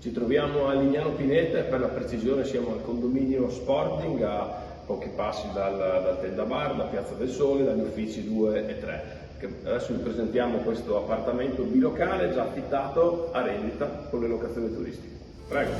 Ci troviamo a Lignano Pineta e per la precisione siamo al condominio Sporting, a pochi passi da Tenda Bar, da Piazza del Sole, dagli uffici 2 e 3. Adesso vi presentiamo questo appartamento bilocale già affittato a rendita con le locazioni turistiche. Prego.